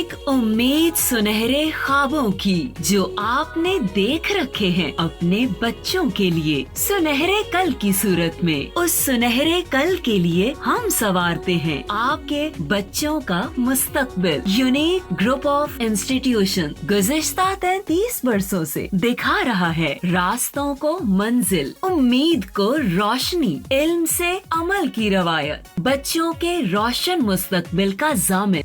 एक उम्मीद सुनहरे ख्वाबों की जो आपने देख रखे हैं अपने बच्चों के लिए, सुनहरे कल की सूरत में। उस सुनहरे कल के लिए हम संवारते हैं आपके बच्चों का मुस्तकबिल। यूनिक ग्रुप ऑफ इंस्टीट्यूशन गुज़िश्ता 33 वर्षों से दिखा रहा है रास्तों को मंजिल, उम्मीद को रोशनी, इल्म से अमल की रवायत, बच्चों के रोशन मुस्तकबिल का ज़ामिन।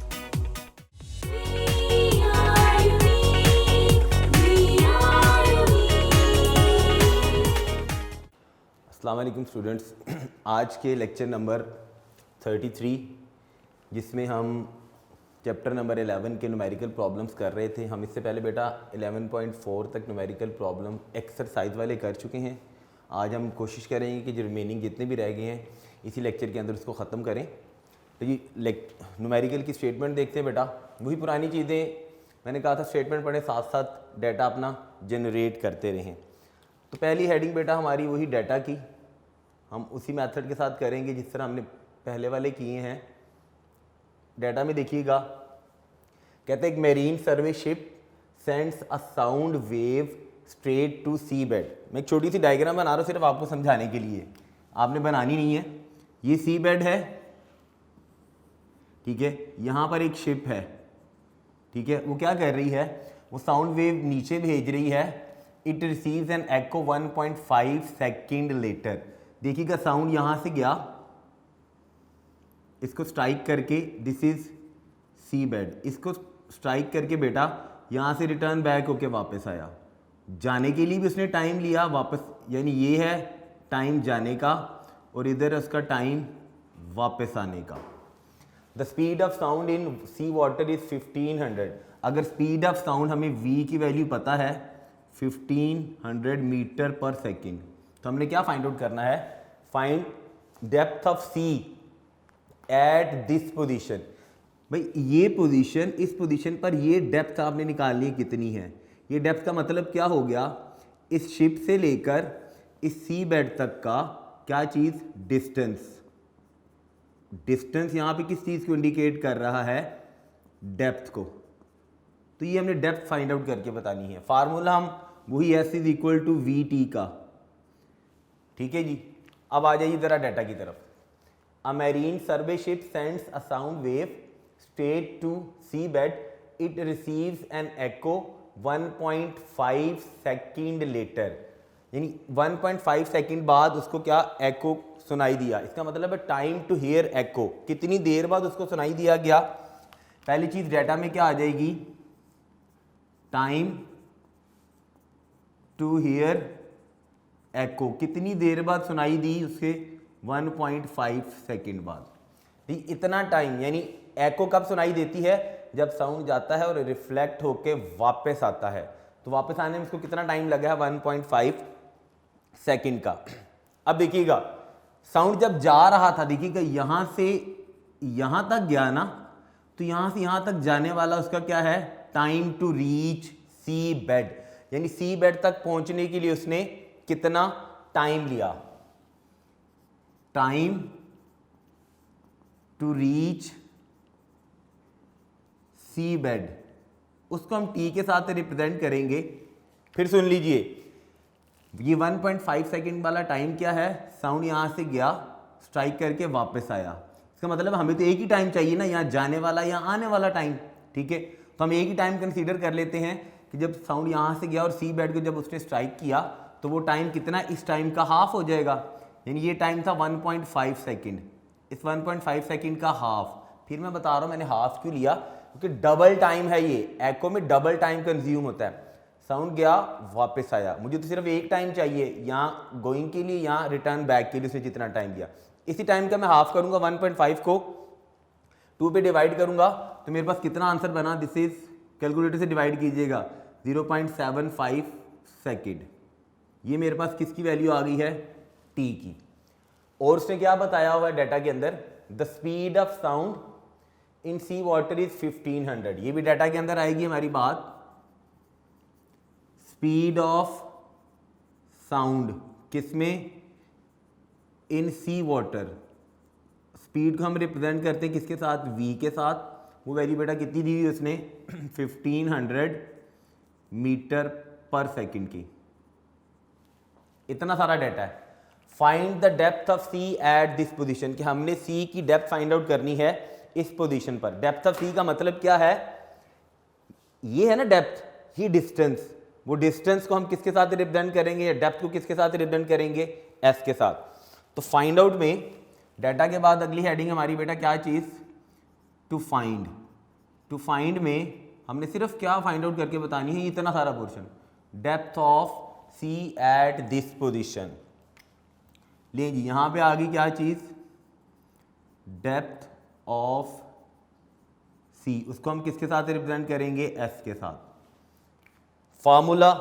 अस्सलाम वालेकुम स्टूडेंट्स, आज के लेक्चर नंबर 33 जिसमें हम चैप्टर नंबर 11 के न्यूमेरिकल प्रॉब्लम्स कर रहे थे। हम इससे पहले बेटा 11.4 तक न्यूमेरिकल प्रॉब्लम एक्सरसाइज वाले कर चुके हैं। आज हम कोशिश करेंगे कि जो रिमेनिंग जितने भी रह गए हैं इसी लेक्चर के अंदर उसको ख़त्म करें। तो ये न्यूमेरिकल की स्टेटमेंट देखते हैं बेटा। वही पुरानी चीज़ें मैंने कहा था, स्टेटमेंट पढ़ें साथ साथ डाटा अपना जनरेट करते रहें। तो पहली हेडिंग बेटा हमारी वही डाटा की, हम उसी मेथड के साथ करेंगे जिस तरह हमने पहले वाले किए हैं। डाटा में देखिएगा, कहते हैं एक marine survey ship sends a sound wave straight to sea bed. मैं एक छोटी सी डायग्राम बना रहा हूँ सिर्फ आपको समझाने के लिए, आपने बनानी नहीं है। ये सी बेड है, ठीक है, यहाँ पर एक शिप है, ठीक है। वो क्या कर रही है, वो साउंड वेव नीचे भेज रही है। It receives an echo 1.5 second later. देखिएगा साउंड यहाँ से गया, इसको स्ट्राइक करके, दिस इज सी बेड, इसको स्ट्राइक करके बेटा यहाँ से रिटर्न बैक होके वापस आया। जाने के लिए भी उसने टाइम लिया वापस, यानी ये है टाइम जाने का और इधर उसका टाइम वापस आने का। The speed of sound in sea water is 1500। अगर स्पीड ऑफ साउंड हमें v की वैल्यू पता है 1500 मीटर पर सेकेंड, तो हमने क्या फाइंड आउट करना है, find depth of sea at this position. भाई ये पोजीशन, इस पोजीशन पर ये डेप्थ आपने निकालनी है कितनी है। ये डेप्थ का मतलब क्या हो गया, इस शिप से लेकर इस सी बेड तक का क्या चीज़, डिस्टेंस। डिस्टेंस यहाँ पे किस चीज़ को इंडिकेट कर रहा है, डेप्थ को। तो ये हमने डेप्थ फाइंड आउट करके बतानी है। फार्मूला हम वही S is equal to we t का, ठीक है जी। अब आ जाइए ज़रा डाटा की तरफ। A marine survey ship sends a sound wave straight to sea bed. It receives an echo 1.5 second later, यानी 1.5 सेकेंड बाद उसको क्या एको सुनाई दिया। इसका मतलब है टाइम टू हियर एको, कितनी देर बाद उसको सुनाई दिया गया। पहली चीज़ डाटा में क्या आ जाएगी, टाइम टू हियर एको, कितनी देर बाद सुनाई दी उसके, 1.5 सेकेंड बाद। इतना टाइम, यानी एको कब सुनाई देती है, जब साउंड जाता है और रिफ्लेक्ट होके वापस आता है। तो वापस आने में उसको कितना टाइम लगा है, 1.5 सेकेंड का। अब देखिएगा साउंड जब जा रहा था, देखिएगा यहां से यहां तक गया ना, तो यहां से यहां तक जाने वाला उसका क्या है, time to reach sea bed, यानी सी बेड तक पहुंचने के लिए उसने कितना टाइम लिया, time to reach sea bed, उसको हम टी के साथ रिप्रेजेंट करेंगे। फिर सुन लीजिए, ये 1.5 सेकेंड वाला टाइम क्या है, साउंड यहां से गया, स्ट्राइक करके वापस आया। इसका मतलब हमें तो एक ही टाइम चाहिए ना, यहाँ जाने वाला या आने वाला टाइम, ठीक है। तो हम एक ही टाइम कंसीडर कर लेते हैं कि जब साउंड यहाँ से गया और सी बेड को जब उसने स्ट्राइक किया तो वो टाइम कितना, इस टाइम का हाफ हो जाएगा, यानी ये टाइम था 1.5 सेकेंड, इस 1.5 सेकेंड का हाफ। फिर मैं बता रहा हूँ मैंने हाफ क्यों लिया, क्योंकि डबल टाइम है ये, एको में डबल टाइम कंज्यूम होता है। साउंड गया वापस आया, मुझे तो सिर्फ एक टाइम चाहिए, यहाँ गोइंग के लिए, यहाँ रिटर्न बैक के लिए उसने जितना टाइम दिया, इसी टाइम का मैं हाफ करूँगा, 1.5 को 2 पे डिवाइड करूंगा तो मेरे पास कितना आंसर बना, दिस इज, कैलकुलेटर से डिवाइड कीजिएगा, 0.75 सेकेंड। ये मेरे पास किसकी वैल्यू आ गई है, टी की। और उसने क्या बताया हुआ है डाटा के अंदर, the speed of sound in sea water is 1500। ये भी डाटा के अंदर आएगी हमारी बात। स्पीड ऑफ साउंड किसमें, इन सी वाटर। स्पीड को हम रिप्रेजेंट करते हैं किसके साथ, v के साथ, वो वैल्यू बेटा कितनी दी हुई उसने 1500 मीटर पर सेकंड की। इतना सारा डाटा है। Find the depth of sea at this position, कि हमने सी की डेप्थ फाइंड आउट करनी है इस पोजीशन पर। डेप्थ ऑफ सी का मतलब क्या है, ये है ना डेप्थ, ही डिस्टेंस। वो डिस्टेंस को हम किसके साथ रिप्रेजेंट करेंगे, या डेप्थ को किसके साथ रिप्रेजेंट करेंगे, एस के साथ। तो फाइंड आउट में डाटा के बाद अगली हेडिंग हमारी बेटा क्या चीज़, टू फाइंड। टू फाइंड में हमने सिर्फ क्या फाइंड आउट करके बतानी है, इतना सारा portion, depth of sea at this position. ले जी यहां पे आ गई क्या चीज, डेप्थ ऑफ सी, उसको हम किसके साथ रिप्रेजेंट करेंगे, एस के साथ। फॉर्मूला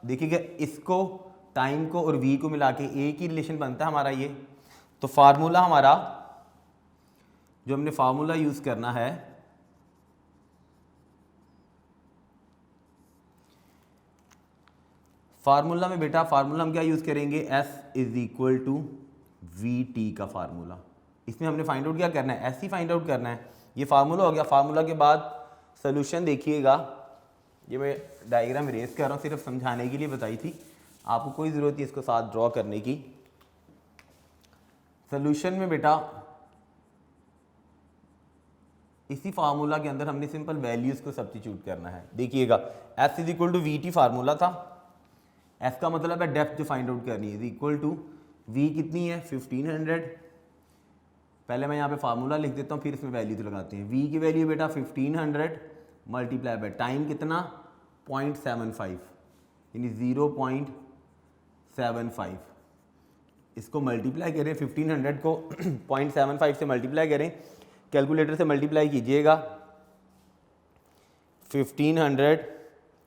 देखिएगा, इसको टाइम को और वी को मिला के एक ही रिलेशन बनता है हमारा ये। तो फार्मूला हमारा जो हमने फार्मूला यूज करना है, फार्मूला में बेटा फार्मूला हम क्या यूज करेंगे, S is equal to we t का फार्मूला। इसमें हमने फाइंड आउट क्या करना है, S ही फाइंड आउट करना है। ये फार्मूला हो गया। फार्मूला के बाद सोल्यूशन देखिएगा, ये मैं डायग्राम इरेज कर रहा हूँ, सिर्फ समझाने के लिए बताई थी, आपको कोई ज़रूरत नहीं इसको साथ ड्रॉ करने की। सोल्यूशन में बेटा इसी फार्मूला के अंदर हमने सिंपल वैल्यूज़ को सब्स्टिट्यूट करना है। देखिएगा S is equal to we T formula था, S का मतलब है डेप्थ जो फाइंड आउट करनी है, इज इक्वल टू V कितनी है 1500। पहले मैं यहाँ पे फार्मूला लिख देता हूँ, फिर इसमें वैल्यू तो लगाते हैं। V की वैल्यू बेटा 1500 मल्टीप्लाई बाय टाइम कितना 0.75, यानी 0.75। इसको मल्टीप्लाई करें, 1500 को 0.75 से मल्टीप्लाई करें, कैलकुलेटर से मल्टीप्लाई कीजिएगा। 1500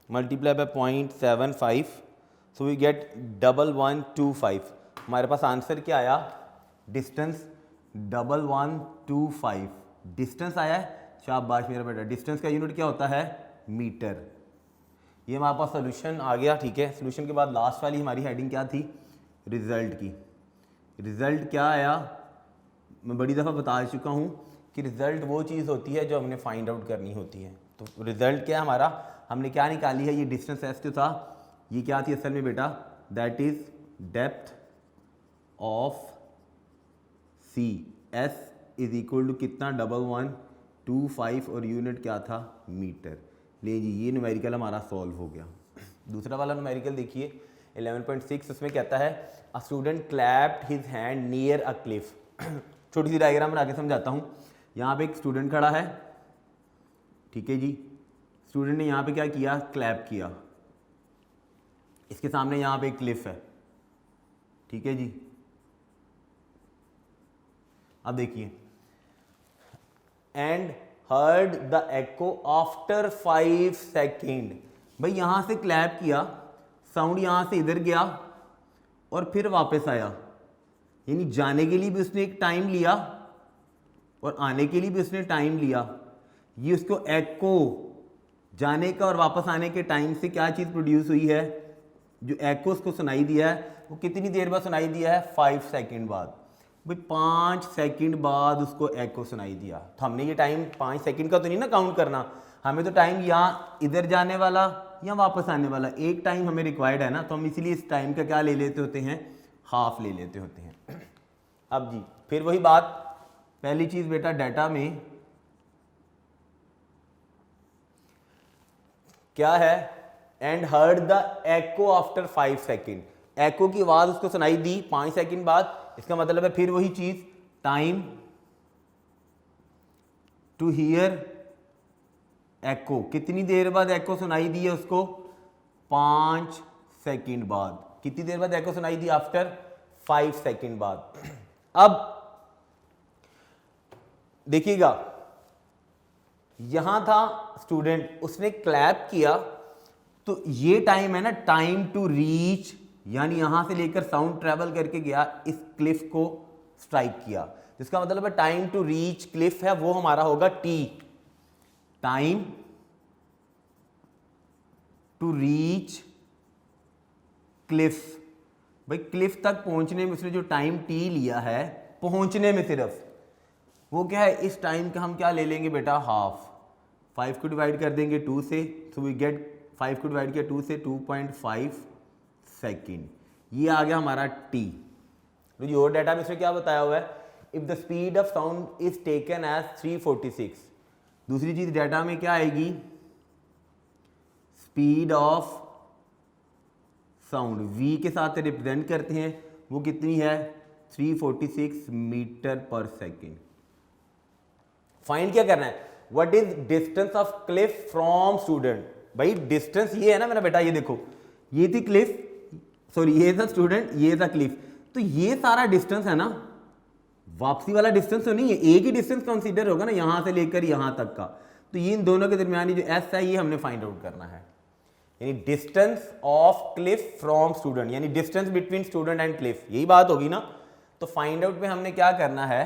multiply by 0.75, so we get 1125। हमारे पास आंसर क्या आया, डिस्टेंस 1125 डिस्टेंस आया है। शाबाश मेरा बेटा, डिस्टेंस का यूनिट क्या होता है, मीटर। ये हमारे पास सोल्यूशन आ गया, ठीक है। सोल्यूशन के बाद लास्ट वाली हमारी हेडिंग क्या थी, रिजल्ट की। रिजल्ट क्या आया, मैं बड़ी दफ़ा बता चुका हूँ कि रिजल्ट वो चीज़ होती है जो हमने फाइंड आउट करनी होती है। तो रिजल्ट क्या है हमारा, हमने क्या निकाली है, ये डिस्टेंस एस जो था, ये क्या थी असल में बेटा, that is depth of sea. S is equal to कितना 1125 और यूनिट क्या था, मीटर। ले जी ये न्यूमेरिकल हमारा सॉल्व हो गया। दूसरा वाला न्यूमेरिकल देखिए 11.6, उसमें कहता है a student clapped his hand near a cliff. छोटी सी डायग्राम बना के समझाता हूँ। यहाँ पे एक स्टूडेंट खड़ा है, ठीक है जी। स्टूडेंट ने यहाँ पे क्या किया, क्लैप किया। इसके सामने यहाँ पे एक क्लिफ है, ठीक है जी। अब देखिए, and heard the echo after 5 second. भाई यहां से क्लैप किया, साउंड यहां से इधर गया और फिर वापस आया, यानी जाने के लिए भी उसने एक टाइम लिया और आने के लिए भी उसने टाइम लिया। ये उसको एको, जाने का और वापस आने के टाइम से क्या चीज़ प्रोड्यूस हुई है, जो एको उसको सुनाई दिया है वो कितनी देर बाद सुनाई दिया है, 5 सेकेंड बाद। भाई 5 सेकंड बाद उसको एको सुनाई दिया। तो हमने ये टाइम 5 सेकंड का तो नहीं ना काउंट करना, हमें तो टाइम यहाँ इधर जाने वाला या वापस आने वाला एक टाइम हमें रिक्वायर्ड है ना, तो हम इसीलिए इस टाइम का क्या ले लेते होते हैं, हाफ ले लेते होते हैं। अब जी फिर वही बात, पहली चीज बेटा डाटा में क्या है, and heard the echo after 5 second. Echo की आवाज उसको सुनाई दी 5 सेकंड बाद, इसका मतलब है फिर वही चीज, टाइम टू हियर एको। कितनी देर बाद एको सुनाई दी है उसको, 5 सेकंड बाद। कितनी देर बाद एको सुनाई दी, आफ्टर 5 सेकंड बाद। अब देखिएगा, यहां था स्टूडेंट, उसने क्लैप किया, तो ये टाइम है ना, टाइम टू रीच, यानी यहां से लेकर साउंड ट्रेवल करके गया, इस क्लिफ को स्ट्राइक किया, जिसका मतलब है टाइम टू रीच क्लिफ है वो हमारा होगा t. Time to reach cliff, भाई क्लिफ तक पहुंचने में उसने जो टाइम टी लिया है, पहुंचने में सिर्फ, वो क्या है, इस टाइम का हम क्या ले लेंगे बेटा, हाफ। 5 को डिवाइड कर देंगे 2 से, सो वी गेट 5 को डिवाइड किया 2 से 2.5 सेकेंड। ये आ गया हमारा t। तो जो और डाटा में इसमें क्या बताया हुआ है, if the speed of sound is taken as 346। दूसरी चीज डाटा में क्या आएगी, स्पीड ऑफ साउंड v के साथ रिप्रेजेंट करते हैं, वो कितनी है 346 मीटर पर सेकेंड। फाइंड क्या करना है, what is distance of cliff from student. भाई डिस्टेंस ये है ना मेरा बेटा, ये देखो ये थी क्लिफ, सॉरी ये था स्टूडेंट, ये था क्लिफ, तो ये सारा डिस्टेंस है ना, वापसी वाला डिस्टेंस तो नहीं है, एक ही डिस्टेंस कंसीडर होगा ना यहां से लेकर यहां तक का। तो ये इन दोनों के दरमियान जो एस है ये हमने फाइंड आउट करना है, यानी distance of cliff from student, यानी distance between student and cliff, यही बात होगी ना। तो फाइंड आउट में हमने क्या करना है,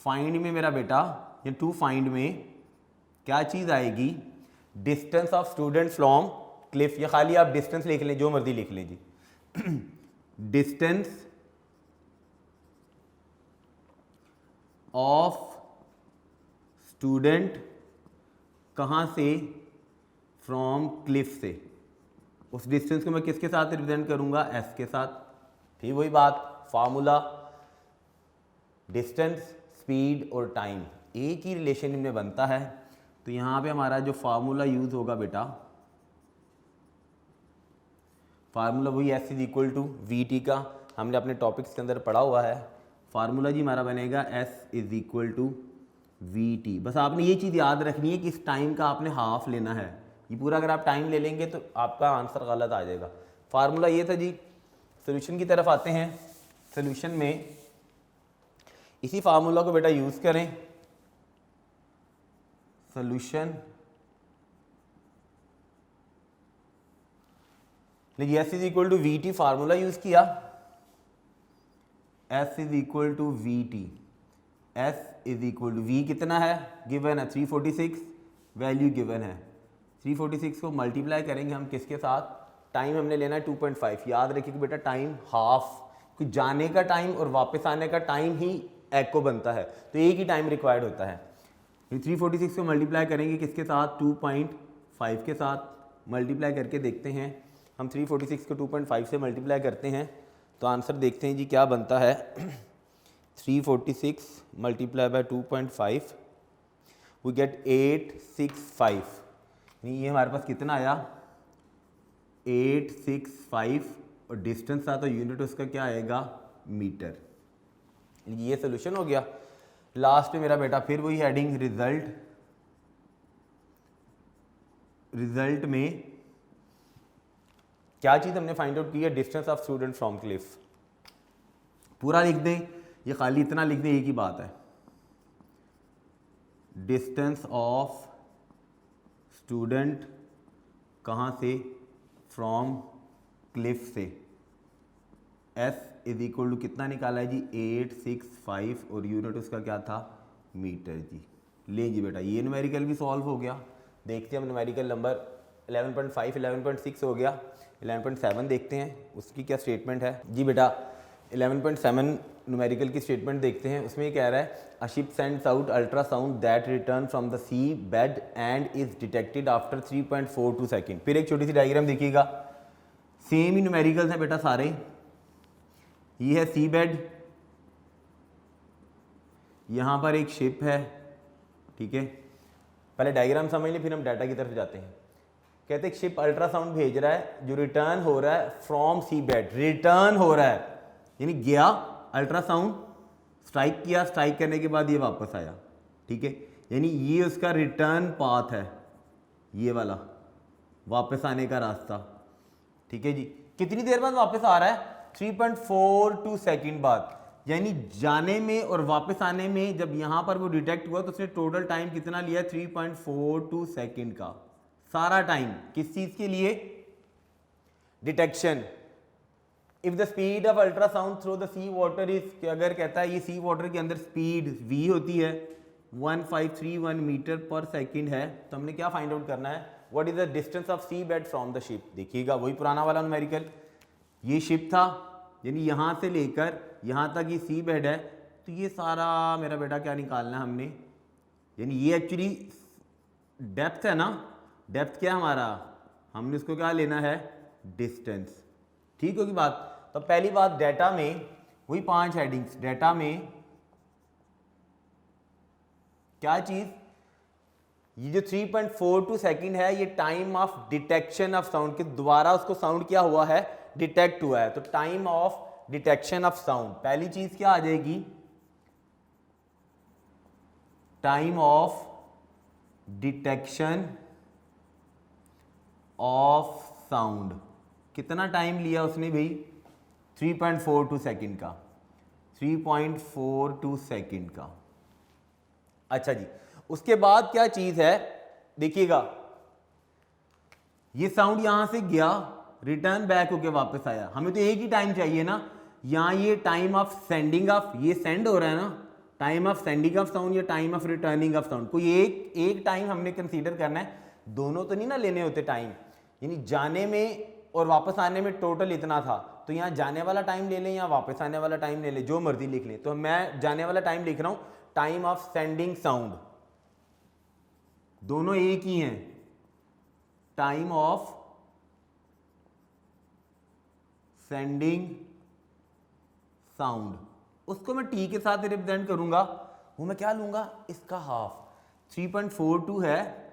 फाइंड में मेरा बेटा या टू फाइंड में क्या चीज आएगी, distance of student from Cliff, या खाली आप डिस्टेंस लिख लें, जो मर्जी लिख लें जी। डिस्टेंस ऑफ स्टूडेंट कहां से, फ्रॉम क्लिफ से। उस डिस्टेंस को मैं किसके साथ रिप्रेजेंट करूंगा, एस के साथ। ठीक वही बात, फार्मूला डिस्टेंस, स्पीड और टाइम एक ही रिलेशन में बनता है। तो यहां पे हमारा जो फार्मूला यूज होगा बेटा, फार्मूला वही S is equal to we t का हमने अपने टॉपिक्स के अंदर पढ़ा हुआ है। फार्मूला जी हमारा बनेगा S is equal to we t. बस आपने ये चीज़ याद रखनी है कि इस टाइम का आपने हाफ लेना है, ये पूरा अगर आप टाइम ले लेंगे तो आपका आंसर गलत आ जाएगा। फार्मूला ये था जी। सोल्यूशन की तरफ आते हैं। सोल्यूशन में इसी फार्मूला को बेटा यूज़ करें। Solution S is equal to we T formula use किया, S is equal to we T, S is equal to V कितना है गिवन है 346, वैल्यू गिवन है 346 को मल्टीप्लाई करेंगे हम किसके साथ, टाइम हमने लेना है 2.5। याद रखिए कि बेटा टाइम हाफ, कि जाने का टाइम और वापस आने का टाइम ही एको बनता है, तो एक ही टाइम रिक्वायर्ड होता है। 346 को मल्टीप्लाई करेंगे किसके साथ, 2.5 के साथ। मल्टीप्लाई करके देखते हैं हम, 346 को 2.5 से मल्टीप्लाई करते हैं तो आंसर देखते हैं जी क्या बनता है। 346 मल्टीप्लाई बाय 2.5 वी गेट 865। ये हमारे पास कितना आया 865, और डिस्टेंस था तो यूनिट उसका क्या आएगा मीटर। ये सोल्यूशन हो गया। लास्ट में मेरा बेटा फिर वही हेडिंग रिजल्ट। रिजल्ट में क्या चीज़ हमने फाइंड आउट की है, distance of student from Cliff. पूरा लिख दें ये खाली इतना लिख दें, एक ही बात है, डिस्टेंस ऑफ स्टूडेंट कहाँ से, फ्रॉम क्लिफ से। एस इज इक्वल टू कितना निकाला है जी 865, और यूनिट उसका क्या था मीटर जी। ले जी बेटा ये न्यूमेरिकल भी सॉल्व हो गया। देखते हैं हम न्यूमेरिकल नंबर 11.5 11.6 हो गया, 11.7 देखते हैं उसकी क्या स्टेटमेंट है जी बेटा। 11.7 न्यूमेरिकल की स्टेटमेंट देखते हैं, उसमें ये कह रहा है a ship sends out ultrasound that return from the sea bed and is detected after 3.42 second. फिर एक छोटी सी डायग्राम देखिएगा, सेम ही न्यूमेरिकल्स हैं बेटा सारे। ये है सी बेड, यहाँ पर एक शिप है, ठीक है। पहले डायग्राम समझ लें फिर हम डाटा की तरफ जाते हैं। कहते हैं शिप अल्ट्रासाउंड भेज रहा है जो रिटर्न हो रहा है फ्रॉम सी बेड, रिटर्न हो रहा है यानी गया अल्ट्रासाउंड, स्ट्राइक किया, स्ट्राइक करने के बाद ये वापस आया, ठीक है। यानी ये उसका रिटर्न पाथ है, ये वाला वापस आने का रास्ता, ठीक है जी। कितनी देर बाद वापस आ रहा है, 3.42 सेकेंड बाद, यानी जाने में और वापस आने में जब यहां पर वो डिटेक्ट हुआ तो उसने टोटल टाइम कितना लिया, 3.42 सेकेंड का सारा टाइम। किस चीज के लिए, detection. If the speed of ultrasound through the sea water is, अगर कहता है ये सी वाटर के अंदर स्पीड v होती है 1531 मीटर पर सेकेंड है, तो हमने क्या फाइंड आउट करना है, what is the distance of sea bed from the ship. देखिएगा वही पुराना वाला न्यूमेरिकल, ये शिप था यानी यहां से लेकर यहां तक ये सी बेड है, तो ये सारा मेरा बेटा क्या निकालना है हमने, यानी ये एक्चुअली डेप्थ है ना, डेप्थ क्या है हमारा, हमने इसको क्या लेना है, डिस्टेंस। ठीक होगी बात। तो पहली बात, डेटा में वही 5 हेडिंग्स, डेटा में क्या चीज, ये जो 3.42 सेकंड है ये time of detection of sound के द्वारा उसको साउंड क्या हुआ है, डिटेक्ट हुआ है। तो time of detection of sound, पहली चीज क्या आ जाएगी, time of detection of sound. कितना टाइम लिया उसने भाई, 3.42 सेकंड का, 3.42 सेकंड का। अच्छा जी, उसके बाद क्या चीज है, देखिएगा ये साउंड यहां से गया, रिटर्न बैक होके वापस आया, हमें तो एक ही टाइम चाहिए ना, यहां ये टाइम ऑफ सेंडिंग ऑफ, ये सेंड हो रहा है ना, time of sending of sound या time of returning of sound, कोई एक टाइम हमने कंसीडर करना है, दोनों तो नहीं ना लेने होते टाइम, यानी जाने में और वापस आने में टोटल इतना था, तो यहाँ जाने वाला टाइम ले लें या वापस आने वाला टाइम ले लें, जो मर्जी लिख लें। तो मैं जाने वाला टाइम लिख रहा हूं, टाइम ऑफ सेंडिंग साउंड, दोनों एक ही हैं, टाइम ऑफ सेंडिंग साउंड, उसको मैं टी के साथ रिप्रेजेंट करूंगा, वो मैं क्या लूंगा, इसका हाफ, 3.42 है,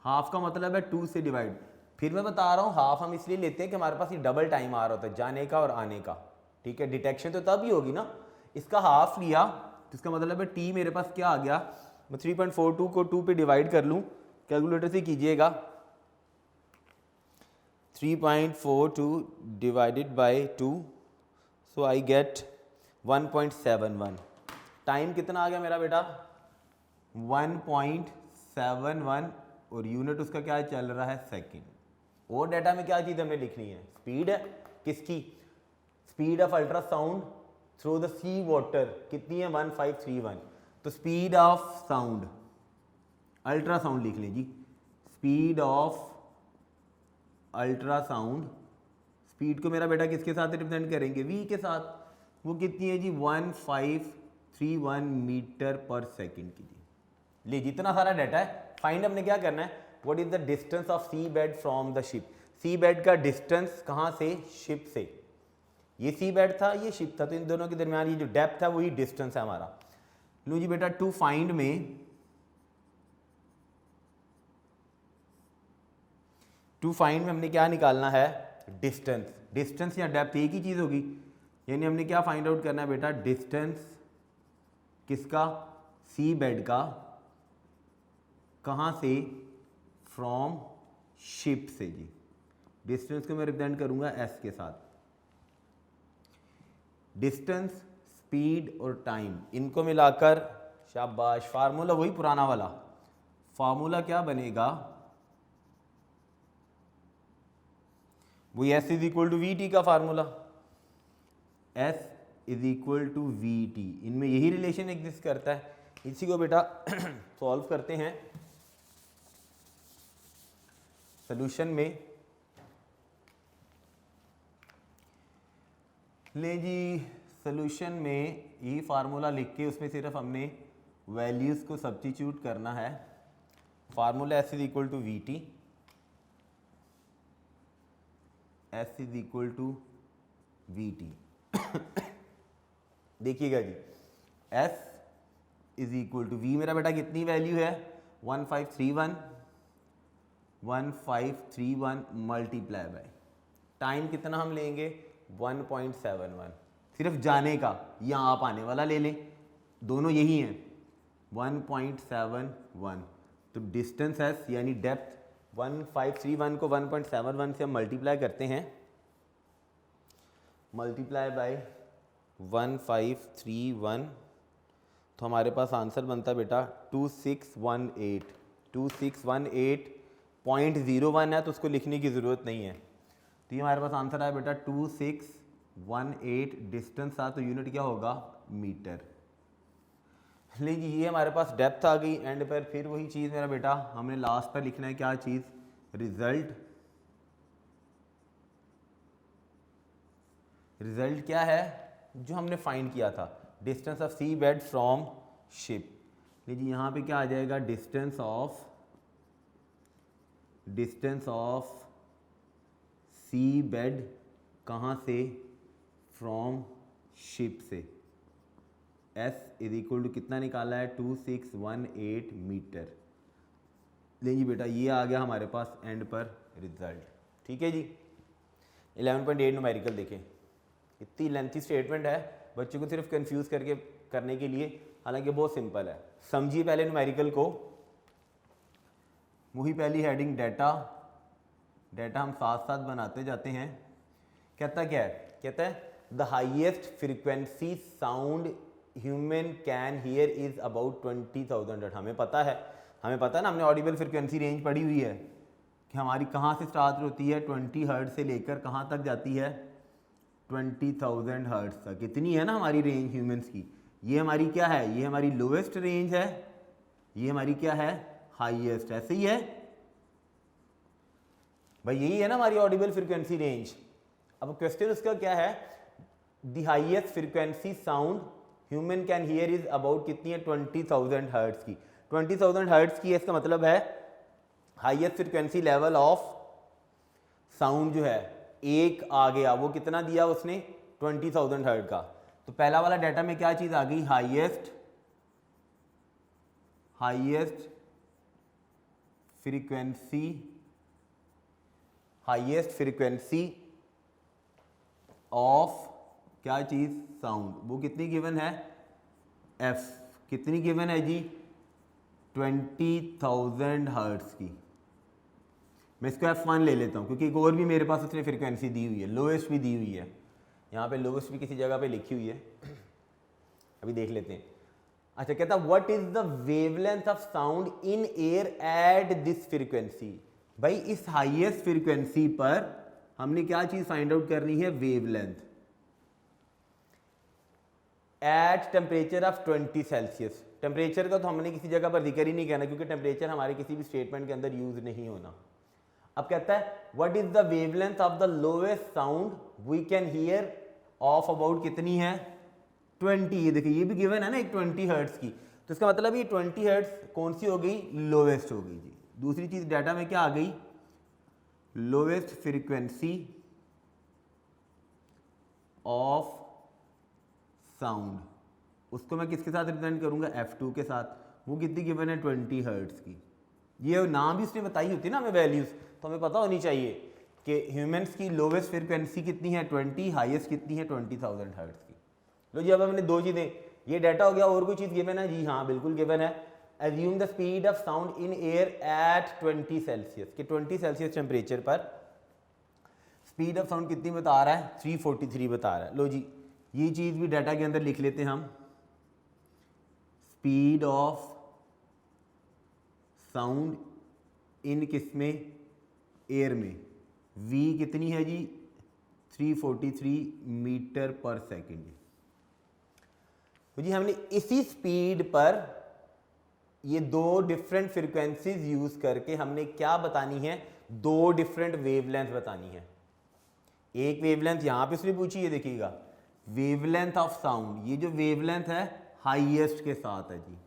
हाफ का मतलब है 2 से डिवाइड, फिर मैं बता रहा हूं हाफ हम इसलिए लेते हैं कि हमारे पास ये डबल टाइम आ रहा होता है, जाने का और आने का, ठीक है, डिटेक्शन तो तब ही होगी ना, इसका हाफ लिया तो इसका मतलब है टी मेरे पास क्या आ गया, मैं 3.42 को 2 पे डिवाइड कर लूं, कैलकुलेटर से कीजिएगा, 3.42 divided by 2, so I get 1.71। Time कितना आ गया मेरा बेटा, 1.71, और यूनिट उसका क्या चल रहा है, सेकंड। और डाटा में क्या चीज़ हमने लिखनी है, स्पीड है, किसकी, speed of ultrasound through the sea water कितनी है, 1531, तो स्पीड ऑफ साउंड, अल्ट्रासाउंड लिख लें जी, स्पीड ऑफ अल्ट्रासाउंड, स्पीड को मेरा बेटा किसके साथ रिप्रेजेंट करेंगे, वी के साथ, वो कितनी है जी, 1531 मीटर पर सेकंड की जी। ले, जितना सारा डाटा है, फाइंड हमने क्या करना है, what is the distance of sea bed from the ship, sea bed का डिस्टेंस कहाँ से, शिप से, ये सी बेड था, ये शिप था, तो इन दोनों के दरमियान ये जो डेप्थ है वही डिस्टेंस है हमारा। लो जी बेटा, टू फाइंड में, टू फाइंड में हमने क्या निकालना है, डिस्टेंस, डिस्टेंस या डेप्थ एक ही चीज होगी, यानी हमने क्या फाइंड आउट करना है बेटा, डिस्टेंस किसका, सी बेड का, कहाँ से, फ्रॉम शिप से जी। डिस्टेंस को मैं रिप्रेजेंट करूंगा एस के साथ, डिस्टेंस, स्पीड और टाइम, इनको मिलाकर, शाबाश, फार्मूला वही पुराना वाला, फार्मूला क्या बनेगा, वही S is equal to we t का formula, s is equal to we t, इनमें यही रिलेशन एग्जिस्ट करता है। इसी को बेटा सॉल्व करते हैं सॉल्यूशन में। ले जी, सॉल्यूशन में ये फार्मूला लिख के उसमें सिर्फ हमने वैल्यूज़ को सब्स्टिट्यूट करना है, formula s is equal to we T, S is equal to we t. देखिएगा जी, s is equal to v, मेरा बेटा कितनी वैल्यू है, 1531 मल्टीप्लाई बाय टाइम कितना हम लेंगे, 1.71, सिर्फ जाने का, या आप आने वाला ले लें, दोनों यही हैं, 1.71, तो डिस्टेंस एस यानी डेप्थ 1531 को 1.71 से हम मल्टीप्लाई करते हैं, मल्टीप्लाई बाय 1531, तो हमारे पास आंसर बनता है बेटा 2618, 2618.01 है, तो उसको लिखने की ज़रूरत नहीं है, तो ये हमारे पास आंसर आया बेटा 2618, डिस्टेंस था तो यूनिट क्या होगा, मीटर। लीजिए, ये हमारे पास डेप्थ आ गई एंड पर, फिर वही चीज़ मेरा बेटा हमने लास्ट पर लिखना है, क्या चीज़, रिजल्ट। रिजल्ट क्या है, जो हमने फाइंड किया था, distance of sea bed from ship, जी यहाँ पे क्या आ जाएगा, डिस्टेंस ऑफ सी बेड, कहाँ से, फ्रॉम शिप से, S इज इक्वल टू कितना निकाला है, 2618 मीटर। लेंगे बेटा ये आ गया हमारे पास एंड पर रिजल्ट। ठीक है जी, 11.8 न्यूमेरिकल देखें, इतनी लेंथी स्टेटमेंट है बच्चों को सिर्फ कंफ्यूज करने के लिए, हालांकि बहुत सिंपल है। समझिए पहले न्यूमेरिकल को, वही पहली हेडिंग डाटा हम साथ साथ बनाते जाते हैं। कहता क्या है, कहता है the highest frequency sound human can hear is about 20,000 hertz. हमें पता है ना, हमने ऑडिबल फ्रीक्वेंसी रेंज पढ़ी हुई है कि हमारी कहाँ से स्टार्ट होती है, 20 हर्ट्ज से लेकर कहाँ तक जाती है, 20,000 हर्ट्ज तक। कितनी है ना हमारी रेंज ह्यूमंस की। ये हमारी क्या है, ये हमारी लोएस्ट रेंज है, ये हमारी क्या है, हाईएस्ट। ऐसे ही है भाई, यही है ना हमारी ऑडिबल फ्रीक्वेंसी रेंज। अब क्वेश्चन उसका क्या है, the highest frequency sound human can hear is about कितनी है, 20,000 हर्ट्ज की। 20,000 हर्ट्ज की, इसका मतलब है highest frequency level of sound जो है एक आ गया, वो कितना दिया उसने, 20,000 हर्ट्ज का। तो पहला वाला डाटा में क्या चीज आ गई, हाईएस्ट फ्रीक्वेंसी ऑफ क्या चीज, साउंड। वो कितनी गिवन है, एफ कितनी गिवन है जी, 20,000 हर्ट्ज की। मैं इसको F1 ले लेता हूँ क्योंकि एक और भी मेरे पास उसने फ्रीक्वेंसी दी हुई है, लोएस्ट भी दी हुई है। यहाँ पे लोएस्ट भी किसी जगह पे लिखी हुई है, अभी देख लेते हैं। अच्छा, कहता what is the wavelength of sound in air at this frequency. भाई इस हाईएस्ट फ्रीक्वेंसी पर हमने क्या चीज फाइंड आउट करनी है, wavelength at temperature of 20 Celsius. Temperature का तो हमने किसी जगह पर जिक्र ही नहीं करना क्योंकि टेम्परेचर हमारे किसी भी स्टेटमेंट के अंदर यूज नहीं होना। अब कहता है what is the wavelength of the lowest sound we can hear of about कितनी है, 20। ये देखिए ये भी गिवन है ना एक 20 हर्ट्ज की, तो इसका मतलब ये 20 हर्ट्ज कौन सी हो गई, लोएस्ट हो गई जी। दूसरी चीज डाटा में क्या आ गई, लोएस्ट फ्रीक्वेंसी ऑफ साउंड, उसको मैं किसके साथ रिप्रेजेंट करूंगा, F2 के साथ। वो कितनी गिवन है, 20 हर्ट्ज की। ये नाम भी उसने बताई होती है ना हमें वैल्यूज, तो हमें पता होनी चाहिए कि ह्यूमंस की लोवेस्ट फ्रीक्वेंसी कितनी है, 20, हाईएस्ट कितनी है, 20,000 हर्ट्ज की। लो जी, अब हमने दो चीज़ें, ये डाटा हो गया, और कोई चीज़ गिवन है जी, हाँ बिल्कुल गिवन है। Assume the speed of sound in air at 20 Celsius, कि 20 सेल्सियस टेम्परेचर पर स्पीड ऑफ साउंड कितनी बता रहा है, 343 बता रहा है। लो जी, ये चीज़ भी डाटा के अंदर लिख लेते हैं हम। स्पीड ऑफ साउंड इन किसमें, एयर में, v कितनी है जी, 343 मीटर पर सेकेंड। तो जी हमने इसी स्पीड पर ये दो डिफरेंट फ्रीक्वेंसीज यूज करके हमने क्या बतानी है, दो डिफरेंट वेवलेंथ बतानी है। एक वेवलेंथ यहां पे उसने पूछी है, देखिएगा वेवलेंथ ऑफ साउंड, ये जो वेवलेंथ है हाईएस्ट के साथ है जी।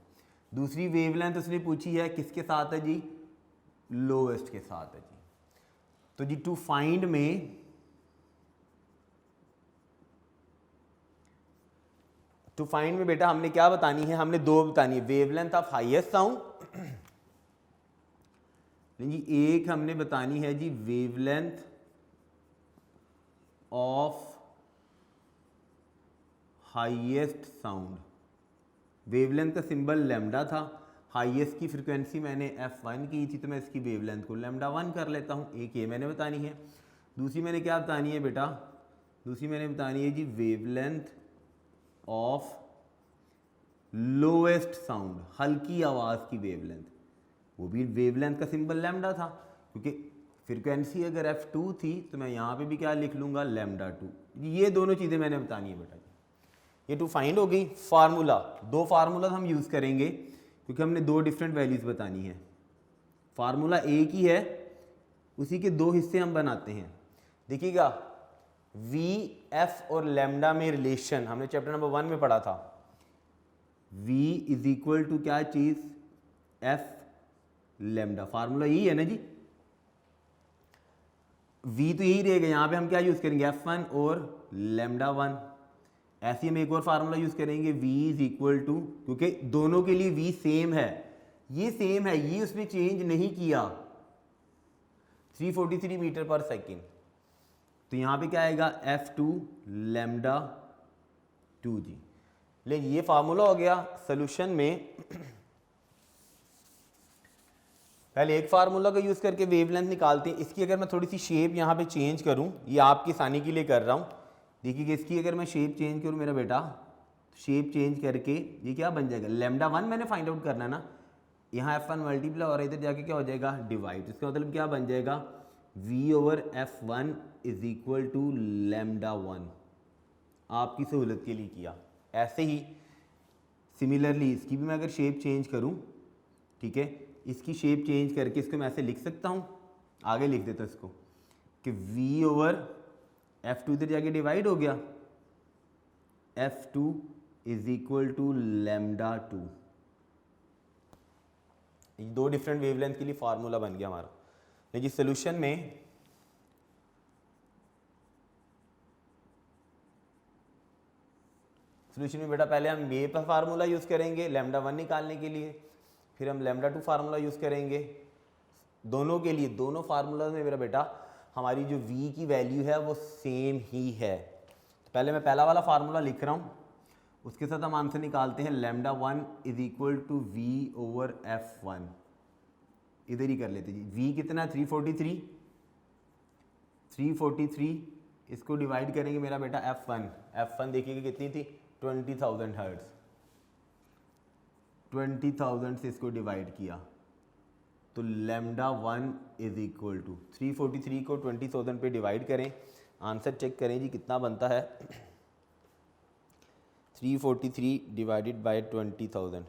दूसरी वेवलेंथ उसने पूछी है किसके साथ है जी, लोएस्ट के साथ है जी। तो जी टू फाइंड में बेटा हमने क्या बतानी है, हमने दो बतानी है, वेवलेंथ ऑफ हाईएस्ट साउंड, जी एक हमने बतानी है जी wavelength of highest sound. Wavelength का सिंबल लैम्डा था, हाईएस्ट की फ्रीक्वेंसी मैंने F1 की थी, तो मैं इसकी वेवलेंथ को λ1 कर लेता हूँ। एक ये मैंने बतानी है। दूसरी मैंने क्या बतानी है बेटा, दूसरी मैंने बतानी है जी वेवलेंथ ऑफ लोएस्ट साउंड, हल्की आवाज़ की वेवलेंथ। वो भी वेवलेंथ का सिंबल लैम्डा था, क्योंकि फ्रीक्वेंसी अगर F2 थी तो मैं यहाँ पे भी क्या लिख लूँगा, λ2। ये दोनों चीज़ें मैंने बतानी है बेटा। ये टू फाइंड हो गई। फार्मूला, दो फार्मूला हम यूज़ करेंगे क्योंकि हमने दो डिफरेंट वैल्यूज़ बतानी है। फार्मूला एक ही है, उसी के दो हिस्से हम बनाते हैं। देखिएगा वी, एफ और लैम्डा में रिलेशन हमने चैप्टर नंबर 1 में पढ़ा था। v इज इक्वल टू क्या चीज़, एफ लेमडा, फार्मूला यही है ना जी, v तो यही रहेगा, यहाँ पे हम क्या यूज़ करेंगे f1 और लेमडा 1। ऐसे ही हम एक और फार्मूला यूज़ करेंगे v इज इक्वल टू, क्योंकि दोनों के लिए v सेम है, ये सेम है, ये उसने चेंज नहीं किया, 343 मीटर पर सेकेंड। तो यहाँ पे क्या आएगा, f2 लेमडा 2 जी। ले ये फार्मूला हो गया। सोल्यूशन में पहले एक फार्मूला का यूज़ करके वेवलेंथ निकालते हैं। इसकी अगर मैं थोड़ी सी शेप यहाँ पे चेंज करूँ, ये आपकी आसानी के लिए कर रहा हूँ, देखिए इसकी अगर मैं शेप चेंज करूँ मेरा बेटा, शेप चेंज करके ये क्या बन जाएगा, लेमडा 1 मैंने फाइंड आउट करना है ना, यहाँ f1 मल्टीप्लाई और इधर जाके क्या हो जाएगा, डिवाइड। इसका मतलब क्या बन जाएगा, v over f1 is equal to lambda 1। आपकी सहूलत के लिए किया। ऐसे ही सिमिलरली इसकी भी मैं अगर शेप चेंज करूँ, ठीक है, इसकी शेप चेंज करके इसको मैं ऐसे लिख सकता हूँ, आगे लिख देता हूँ इसको कि v ओवर f2 इधर जाके डिवाइड हो गया, f2 is equal to lambda 2। दो डिफरेंट वेवलेंथ के लिए फार्मूला बन गया हमारा। लेकिन सोल्यूशन में बेटा पहले हम ये फार्मूला यूज़ करेंगे लेमडा 1 निकालने के लिए, फिर हम लेमडा 2 फार्मूला यूज़ करेंगे दोनों के लिए। दोनों फार्मूला में मेरा बेटा हमारी जो v की वैल्यू है वो सेम ही है। तो पहले मैं पहला वाला फार्मूला लिख रहा हूँ, उसके साथ हम आंसर निकालते हैं, lambda 1 is equal to v over f1। इधर ही कर लेते जी, v कितना, 343, 343 इसको डिवाइड करेंगे मेरा बेटा f1 देखिएगा कितनी थी, 20,000 हर्ट्ज, 20,000 से इसको डिवाइड किया तो लेमडा 1 इज इक्वल टू 343 को 20,000 पे डिवाइड करें, आंसर चेक करें जी कितना बनता है, 343 डिवाइडेड बाय 20,000,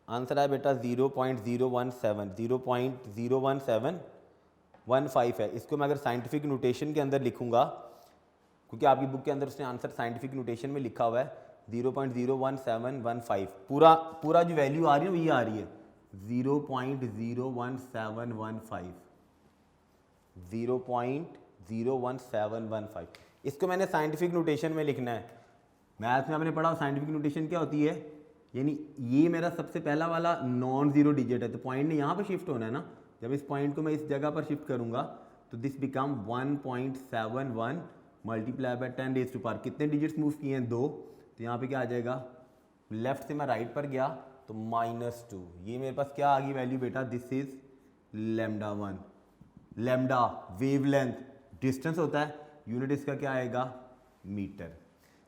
आंसर है बेटा 0.01715 है। इसको मैं अगर साइंटिफिक नोटेशन के अंदर लिखूंगा, क्योंकि आपकी बुक के अंदर उसने आंसर साइंटिफिक नोटेशन में लिखा हुआ है 0.01715, पूरा जो वैल्यू आ रही है वो ये आ रही है 0.01715, 0.01715। इसको मैंने साइंटिफिक नोटेशन में लिखना है। मैथ में आपने पढ़ा साइंटिफिक नोटेशन क्या होती है, यानी ये मेरा सबसे पहला वाला नॉन जीरो डिजिट है, तो पॉइंट ने यहाँ पर शिफ्ट होना है ना, जब इस पॉइंट को मैं इस जगह पर शिफ्ट करूँगा तो this become 1.71 multiply by 10 raise to power, कितने डिजिट्स मूव किए हैं, 2, तो यहाँ पे क्या आ जाएगा, लेफ्ट से मैं राइट पर गया तो -2, ये मेरे पास क्या आ गई वैल्यू बेटा, this is lambda 1। Lambda wavelength, distance होता है, यूनिट इसका क्या आएगा, मीटर।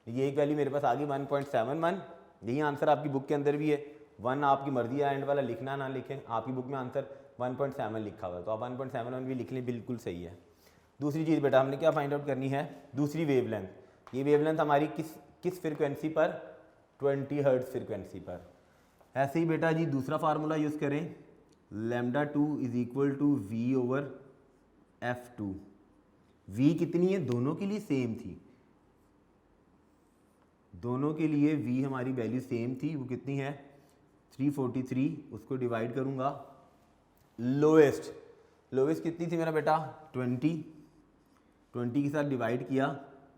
ये एक वैल्यू मेरे पास आ गई 1.71, यही आंसर आपकी बुक के अंदर भी है। 1 आपकी मर्जी है एंड वाला लिखना ना लिखें, आपकी बुक में आंसर 1.7 लिखा हुआ है, तो आप 1.71 भी लिख लें, बिल्कुल सही है। दूसरी चीज़ बेटा हमने क्या फाइंड आउट करनी है, दूसरी वेवलेंथ। ये वेवलेंथ हमारी किस फ्रिक्वेंसी पर, 20 हर्ट्ज फ्रिक्वेंसी पर। ऐसे ही बेटा जी दूसरा फार्मूला यूज़ करें, lambda 2 is equal to v over f2। v कितनी है, दोनों के लिए सेम थी, दोनों के लिए v हमारी वैल्यू सेम थी, वो कितनी है 343, उसको डिवाइड करूँगा, लोएस्ट कितनी थी मेरा बेटा 20 के साथ डिवाइड किया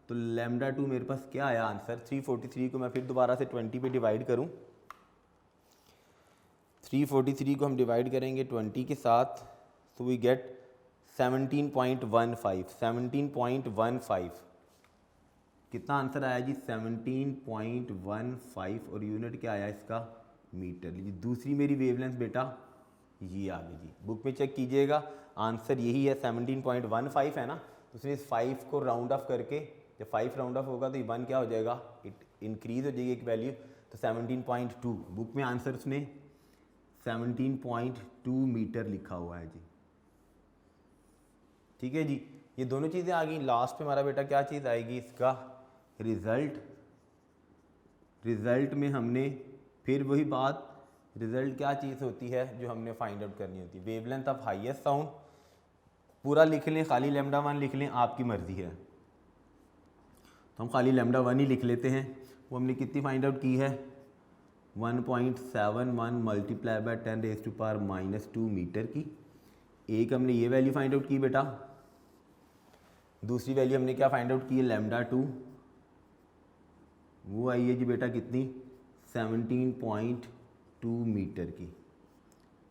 तो लेमडा 2 मेरे पास क्या आया आंसर, 343 को मैं फिर दोबारा से 20 पे डिवाइड करूं, 343 को हम डिवाइड करेंगे 20 के साथ, तो वी गेट 17.15, कितना आंसर आया जी 17.15, और यूनिट क्या आया इसका, मीटर। लीजिए दूसरी मेरी वेवलेंथ बेटा ये आ गई जी, बुक में चेक कीजिएगा, आंसर यही है 17.15 है ना, तो उसने इस 5 को राउंड ऑफ करके, जब 5 राउंड ऑफ होगा तो ये 1 क्या हो जाएगा, इट इंक्रीज हो जाएगी एक वैल्यू, तो 17.2, बुक में आंसर उसने 17.2 मीटर लिखा हुआ है जी। ठीक है जी, ये दोनों चीज़ें आ गई। लास्ट पे हमारा बेटा क्या चीज़ आएगी, इसका रिजल्ट में हमने फिर वही बात, रिजल्ट क्या चीज़ होती है जो हमने फाइंड आउट करनी होती है, वेवलेंथ ऑफ हाईएस्ट साउंड, पूरा लिख लें, खाली लेमडा 1 लिख लें, आपकी मर्ज़ी है, तो हम खाली लेमडा 1 ही लिख लेते हैं। वो हमने कितनी फाइंड आउट की है 1.71 मल्टीप्लाई बाय 10⁻⁻² मीटर की। एक हमने ये वैल्यू फाइंड आउट की बेटा, दूसरी वैल्यू हमने क्या फाइंड आउट की है λ2, वो आई है जी बेटा कितनी 17.2 मीटर की।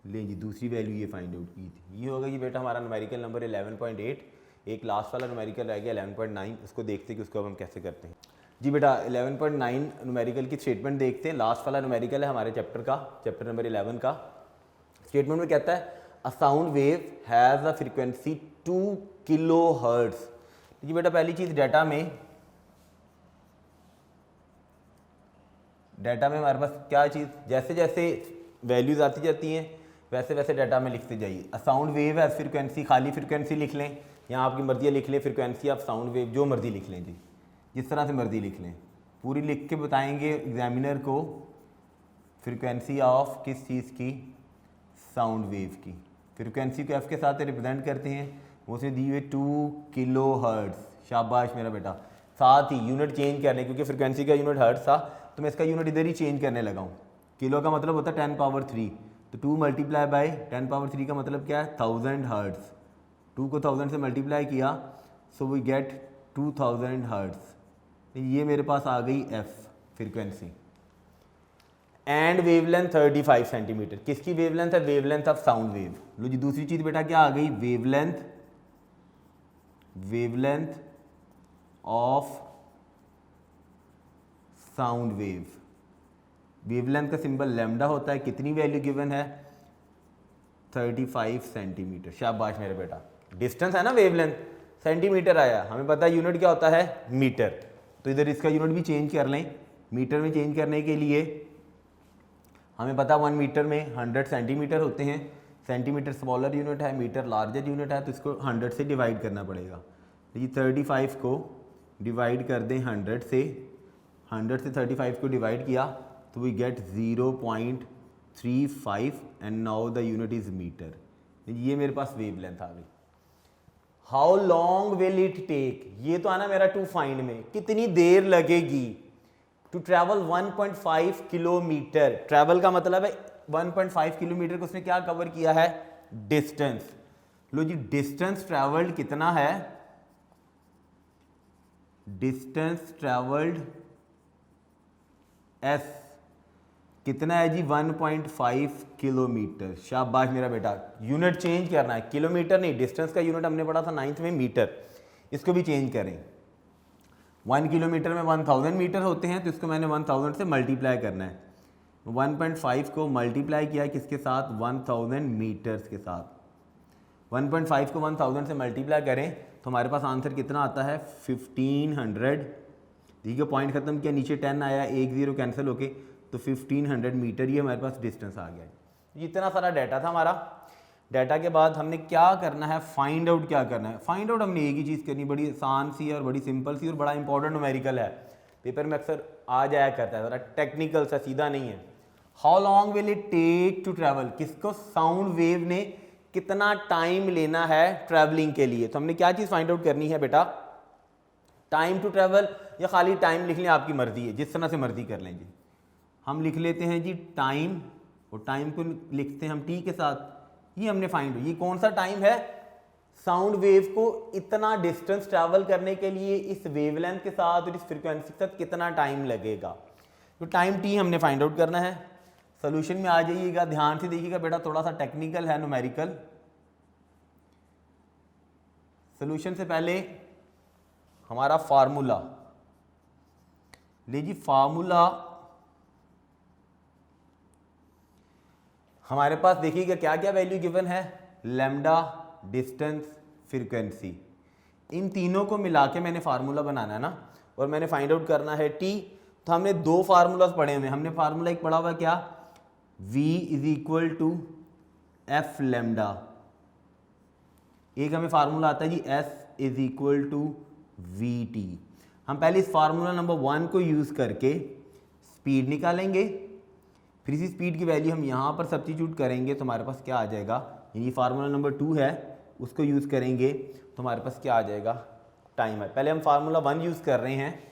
ले जी दूसरी वैल्यू ये फाइंड आउट की थी। ये होगा जी बेटा हमारा न्यूमेरिकल नंबर 11.8। एक लास्ट वाला न्यूमेरिकल रह गया 11.9, उसको देखते हैं कि उसको अब हम कैसे करते हैं। जी बेटा 11.9 न्यूमेरिकल की स्टेटमेंट देखते हैं। लास्ट वाला न्यूमेरिकल है हमारे चैप्टर का, चैप्टर नंबर 11 का। स्टेटमेंट में कहता है a sound wave has a frequency 2 kilohertz. जी बेटा पहली चीज़ डाटा में हमारे पास क्या चीज़, जैसे जैसे वैल्यूज़ आती जाती हैं वैसे वैसे डाटा में लिखते जाइए। अ साउंड वेव है फ्रीक्वेंसी, खाली फ्रीक्वेंसी लिख लें, यहाँ आपकी मर्जी है लिख लें फ्रीक्वेंसी आप साउंड वेव, जो मर्जी लिख लें जी, जिस तरह से मर्जी लिख लें। पूरी लिख के बताएंगे एग्जामिनर को फ्रीक्वेंसी ऑफ किस चीज़ की, साउंड वेव की। फ्रीक्वेंसी को एफ के साथ रिप्रेजेंट करते हैं, वो उसने दी हुई 2 किलोहर्ट्ज़। शाबाश मेरा बेटा। साथ ही यूनिट चेंज करने, क्योंकि फ्रीक्वेंसी का यूनिट हर्ट्ज़ था तो मैं इसका यूनिट इधर ही चेंज करने लगा हूँ। किलो का मतलब होता है 10⁻3, तो 2 मल्टीप्लाई बाय 10⁻3 का मतलब क्या है 1000 हर्ट्ज़। 2 को 1000 से मल्टीप्लाई किया सो वी गेट 2000 हर्ट्ज़। ये मेरे पास आ गई F frequency. And wavelength 35 centimetre. किसकी वेवलेंथ है, वेवलेंथ ऑफ साउंड वेव। लो जी दूसरी चीज़ बेटा क्या आ गई, wavelength of sound wave. Wavelength का सिंबल लैम्डा होता है। कितनी वैल्यू गिवन है 35 सेंटीमीटर। शाबाश मेरे बेटा। डिस्टेंस है ना वेवलेंथ, सेंटीमीटर आया, हमें पता है यूनिट क्या होता है मीटर, तो इधर इसका यूनिट भी चेंज कर लें। मीटर में चेंज करने के लिए हमें पता 1 मीटर में 100 सेंटीमीटर होते हैं। सेंटीमीटर स्मॉलर यूनिट है, मीटर लार्जर यूनिट है, तो इसको 100 से डिवाइड करना पड़ेगा। तो ये 35 को डिवाइड कर दें 100 से, 100 से 35 को डिवाइड किया तो we get 0.35 and now the unit is metre. ये मेरे पास वेवलेंथ आ गई। How long will it take, ये तो आना मेरा टू फाइंड में, कितनी देर लगेगी टू ट्रैवल 1.5 किलोमीटर। ट्रैवल का मतलब है 1.5 किलोमीटर को उसने क्या कवर किया है, डिस्टेंस। लो जी डिस्टेंस ट्रैवल्ड कितना है, डिस्टेंस ट्रैवल्ड एस कितना है जी 1.5 किलोमीटर। शाबाश मेरा बेटा। यूनिट चेंज करना है, किलोमीटर नहीं, डिस्टेंस का यूनिट हमने पढ़ा था 9th में मीटर, इसको भी चेंज करें। 1 किलोमीटर में 1000 मीटर होते हैं, तो इसको मैंने 1000 से मल्टीप्लाई करना है। 1.5 को मल्टीप्लाई किया किसके साथ, 1000 मीटर्स के साथ। 1.5 को 1000 से मल्टीप्लाई करें तो हमारे पास आंसर कितना आता है 1500। ठीक है, पॉइंट खत्म किया, नीचे 10 आया, 1 0 कैंसिल होके, तो 1500 मीटर ये हमारे पास डिस्टेंस आ गया है। इतना सारा डाटा था हमारा। डाटा के बाद हमने क्या करना है, फाइंड आउट क्या करना है। फाइंड आउट हमने एक ही चीज़ करनी, बड़ी आसान सी और बड़ी सिंपल सी और बड़ा इंपॉर्टेंट न्यूमेरिकल है, पेपर में अक्सर आ जाया करता है, ज़रा टेक्निकल सा, सीधा नहीं है। How long will it take to travel, किसको, साउंड वेव ने कितना टाइम लेना है ट्रैवलिंग के लिए। तो हमने क्या चीज़ फाइंड आउट करनी है बेटा, टाइम टू ट्रैवल, या खाली टाइम लिख लें, आपकी मर्जी है, जिस तरह से मर्जी कर लें जी। हम लिख लेते हैं जी टाइम, और टाइम को लिखते हैं हम टी के साथ। ये हमने फाइंड, ये कौन सा टाइम है, साउंड वेव को इतना डिस्टेंस ट्रैवल करने के लिए इस वेवलेंथ के साथ और इस फ्रीक्वेंसी के साथ कितना टाइम लगेगा, तो टाइम टी हमने फाइंड आउट करना है। सोल्यूशन में आ जाइएगा, ध्यान से देखिएगा बेटा, थोड़ा सा टेक्निकल है न्यूमेरिकल। सोल्यूशन से पहले हमारा फार्मूला ले जी, फार्मूला हमारे पास देखिएगा क्या क्या वैल्यू गिवन है, लैम्डा, डिस्टेंस, फ्रीक्वेंसी, इन तीनों को मिला के मैंने फार्मूला बनाना है ना, और मैंने फाइंड आउट करना है टी। तो हमने दो फार्मूलाज पढ़े हुए, हमने फार्मूला एक पढ़ा हुआ क्या, V is equal to F lambda, एक हमें फार्मूला आता है जी S is equal to we t. हम पहले इस फार्मूला नंबर 1 को यूज़ करके स्पीड निकालेंगे, फिर इसी स्पीड की वैल्यू हम यहाँ पर सब्स्टिट्यूट करेंगे तो हमारे पास क्या आ जाएगा, यानी फार्मूला नंबर 2 है उसको यूज़ करेंगे तो हमारे पास क्या आ जाएगा, टाइम है। पहले हम फार्मूला 1 यूज़ कर रहे हैं,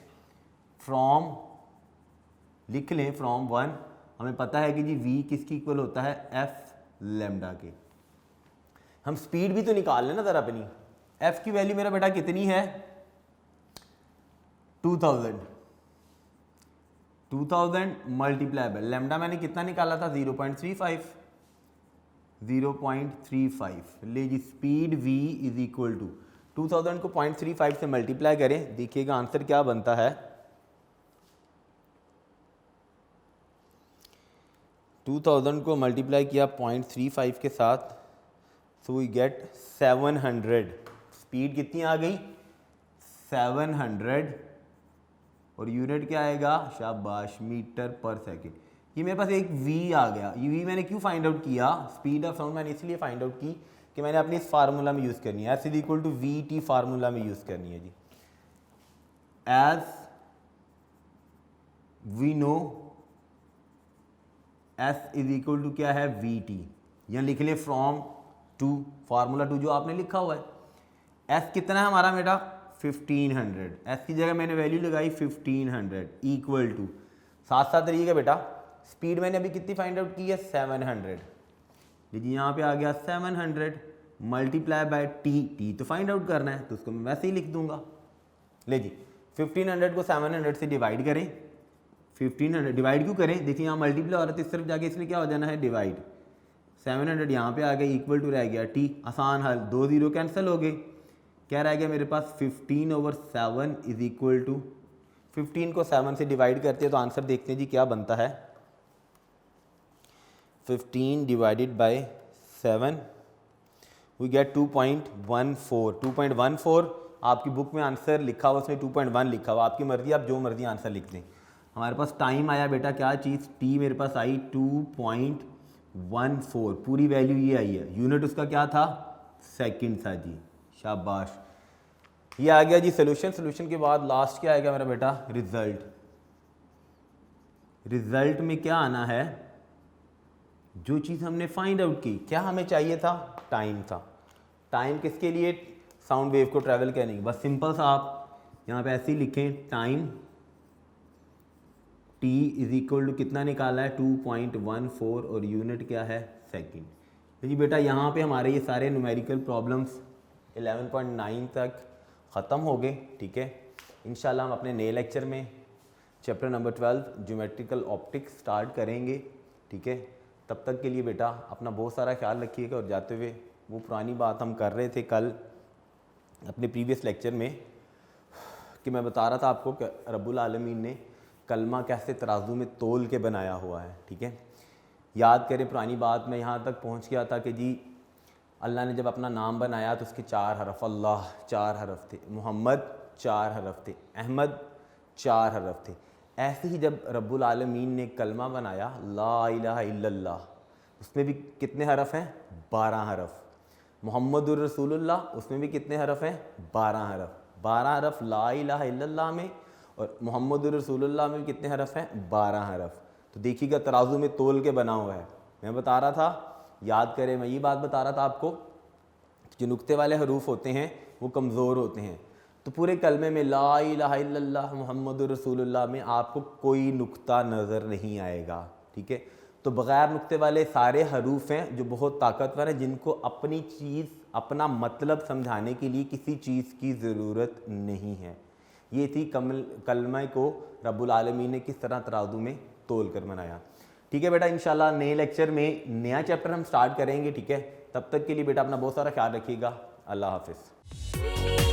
फ्रॉम लिख लें फ्रॉम 1, हमें पता है कि जी v किसकी इक्वल होता है f लैम्डा के। हम स्पीड भी तो निकाल लें ना ज़रा अपनी। f की वैल्यू मेरा बेटा कितनी है 2000 मल्टीप्लाई बाय लैम्डा मैंने कितना निकाला था 0.35 ले जी speed v is equal to 2000 को 0.35 से मल्टीप्लाई करें, देखिएगा आंसर क्या बनता है 2000 को मल्टीप्लाई किया 0.35 के साथ, सो वी गेट 700। स्पीड कितनी आ गई 700 और यूनिट क्या आएगा शाबाश मीटर पर सेकंड। ये मेरे पास एक v आ गया। ये v मैंने क्यों फाइंड आउट किया, स्पीड ऑफ साउंड मैंने इसलिए फाइंड आउट की कि मैंने अपनी इस फार्मूला में यूज़ करनी है, s is equal to we T formula में यूज़ करनी है जी। As we know s is equal to क्या है वी टी, यहाँ लिख ले फ्रॉम टू फार्मूला टू जो आपने लिखा हुआ है। s कितना है हमारा बेटा 1500, s की जगह मैंने वैल्यू लगाई 1500 इक्वल टू साथ साथ रहिएगा बेटा, स्पीड मैंने अभी कितनी फाइंड आउट की है 700। लीजिए यहाँ पे आ गया 700 मल्टीप्लाई बाय टी तो फाइंड आउट करना है तो उसको मैं वैसे ही लिख दूंगा। ले जी 1500 को 700 से डिवाइड करें, 1500 डिवाइड क्यों करें, देखिए यहाँ मल्टीप्लाई हो रहा है तो इस तरफ जाके इसलिए क्या हो जाना है डिवाइड, 700 यहाँ पे आ गया इक्वल टू रह गया टी, आसान हल 2 0 कैंसिल हो गए, क्या रह गया मेरे पास 15/7 इज इक्वल टू 15 को 7 से डिवाइड करते हैं तो आंसर देखते हैं जी क्या बनता है 15 डिवाइडेड बाय 7 वी गेट 2.14 आपकी बुक में आंसर लिखा हुआ उसमें 2.1 लिखा हुआ, आपकी मर्जी आप जो मर्जी आंसर लिख दें। हमारे पास टाइम आया बेटा क्या चीज़ टी मेरे पास आई 2.14 पूरी वैल्यू ये आई है, यूनिट उसका क्या था सेकंड था जी शाबाश। ये आ गया जी सोल्यूशन के बाद लास्ट क्या आएगा मेरा बेटा रिजल्ट में क्या आना है जो चीज़ हमने फाइंड आउट की, क्या हमें चाहिए था टाइम था। टाइम किसके लिए साउंड वेव को ट्रैवल करने की, बस सिंपल सा आप यहाँ पे ऐसे ही लिखें time t is equal to कितना निकाला है 2.14 और यूनिट क्या है सेकंड। तो जी बेटा यहाँ पे हमारे ये सारे न्यूमेरिकल प्रॉब्लम्स 11.9 तक ख़त्म हो गए। ठीक है, इंशाल्लाह हम अपने नए लेक्चर में chapter number 12 geometrical optics start करेंगे। ठीक है, तब तक के लिए बेटा अपना बहुत सारा ख्याल रखिएगा। और जाते हुए वो पुरानी बात हम कर रहे थे कल अपने प्रीवियस लेक्चर में कि मैं बता रहा था आपको कि रब्बुल आलमीन ने कलमा कैसे तराजू में तोल के बनाया हुआ है। ठीक है, याद करें पुरानी बात में यहाँ तक पहुँच गया था कि जी अल्लाह ने जब अपना नाम बनाया तो उसके 4 हरफ, अल्लाह 4 हरफ थे, मोहम्मद 4 हरफ थे, अहमद 4 हरफ थे। ऐसे ही जब रब्बुल आलमीन ने कलमा बनाया ला इलाहा इल्लल्लाह, उसमें भी कितने हरफ हैं 12 हरफ। मोहम्मदुर रसूलुल्लाह उसमें भी कितने हरफ हैं 12 हरफ। 12 हरफ ला इलाहा इल्लल्लाह में और मोहम्मदुर रसूलुल्लाह में कितने हरफ हैं 12 हरफ। तो देखिएगा तराजू में तोल के बना हुआ है। मैं बता रहा था, याद करें, मैं ये बात बता रहा था आपको, जो नुक्ते वाले हरूफ होते हैं वो कमज़ोर होते हैं। तो पूरे कलमे में ला इलाहा इल्लल्लाह मुहम्मदुर रसूलुल्लाह में आपको कोई नुक्ता नज़र नहीं आएगा। ठीक है, तो बग़ैर नुक्ते वाले सारे हरूफ हैं जो बहुत ताकतवर हैं, जिनको अपनी चीज़ अपना मतलब समझाने के लिए किसी चीज़ की ज़रूरत नहीं है। ये थी कलमा को रब्बुल आलमीन ने किस तरह तराजू में तोल कर बनाया। ठीक है बेटा, इंशाल्लाह नए लेक्चर में नया चैप्टर हम स्टार्ट करेंगे। ठीक है, तब तक के लिए बेटा अपना बहुत सारा ख्याल रखिएगा। अल्लाह हाफिज़।